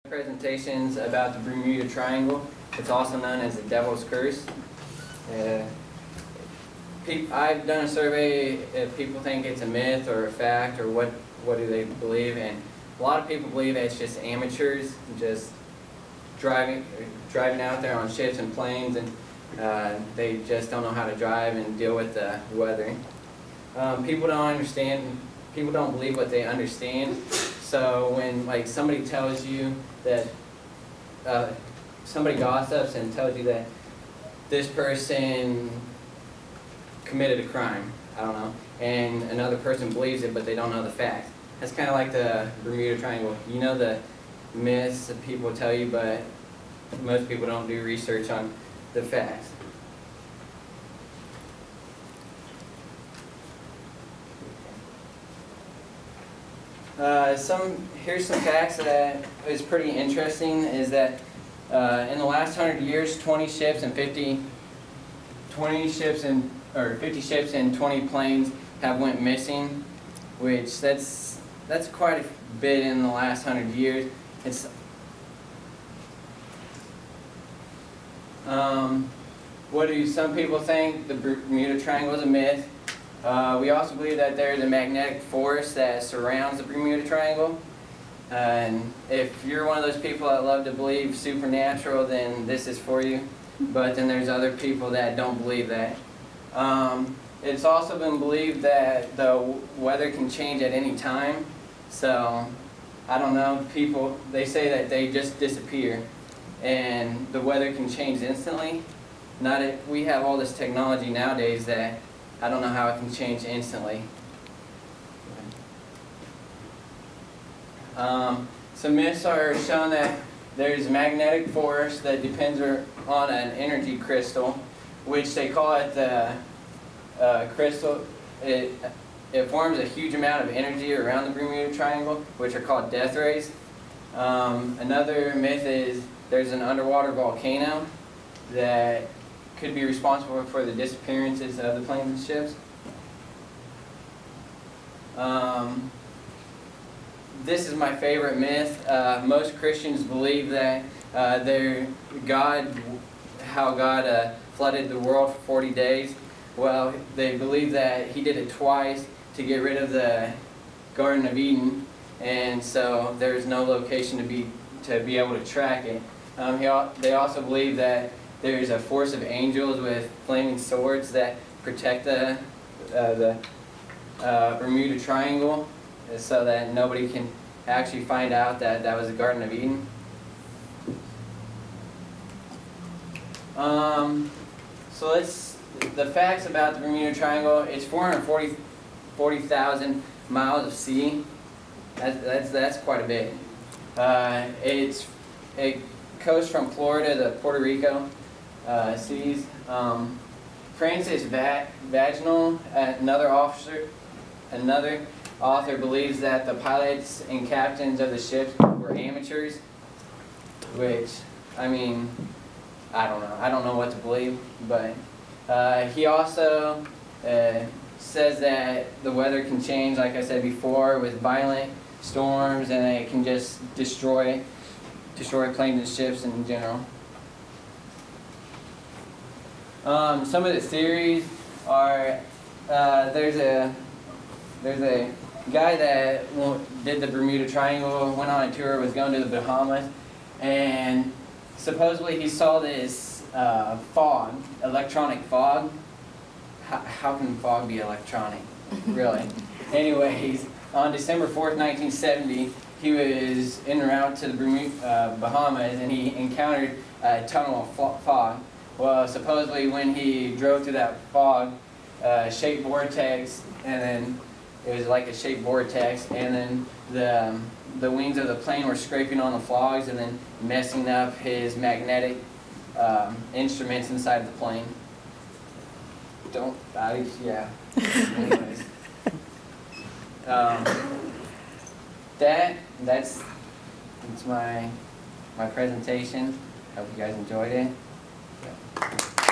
Presentations about the Bermuda Triangle. It's also known as the Devil's Curse. I've done a survey if people think it's a myth or a fact, or what do they believe, and a lot of people believe that it's just amateurs just driving out there on ships and planes, and they just don't know how to drive and deal with the weather. People don't understand. People don't believe what they understand. So when somebody tells you that somebody gossips and tells you that this person committed a crime, I don't know, and another person believes it but they don't know the facts. That's kind of like the Bermuda Triangle. You know the myths that people tell you, but most people don't do research on the facts. Here's some facts that is pretty interesting. Is that in the last 100 years, 50 ships and 20 planes have went missing, which that's quite a bit in the last 100 years. It's what do some people think? The Bermuda Triangle is a myth. We also believe that there's a magnetic force that surrounds the Bermuda Triangle. And if you're one of those people that love to believe supernatural, then this is for you. But then there's other people that don't believe that. It's also been believed that the weather can change at any time. So, I don't know, they say that they just disappear and the weather can change instantly. We have all this technology nowadays that I don't know how it can change instantly. Some myths are shown that there's a magnetic force that depends on an energy crystal, which they call it the crystal. It forms a huge amount of energy around the Bermuda Triangle, which are called death rays. Another myth is there's an underwater volcano that could be responsible for the disappearances of the planes and ships. This is my favorite myth. Most Christians believe that how God flooded the world for 40 days. Well, they believe that He did it twice to get rid of the Garden of Eden, and so there's no location to be able to track it. They also believe that there's a force of angels with flaming swords that protect the Bermuda Triangle, so that nobody can actually find out that that was the Garden of Eden. The facts about the Bermuda Triangle: it's 440,000 miles of sea. That's quite a bit. It coasts from Florida to Puerto Rico seas. Francis Vaginal, another author, believes that the pilots and captains of the ships were amateurs, which, I mean, I don't know. I don't know what to believe, but he also says that the weather can change, like I said before, with violent storms, and it can just destroy planes and ships in general. Some of the theories are there's a guy that did the Bermuda Triangle, went on a tour, was going to the Bahamas, and supposedly he saw this fog, electronic fog. How can fog be electronic? Really? Anyways, on December 4th, 1970, he was en route to the Bahamas, and he encountered a tunnel of fog. Well, supposedly when he drove through that fog, shaped vortex, and then it was like a shaped vortex, and then the wings of the plane were scraping on the flogs and then messing up his magnetic instruments inside the plane. Yeah. Anyways. That's my presentation. Hope you guys enjoyed it. Yeah.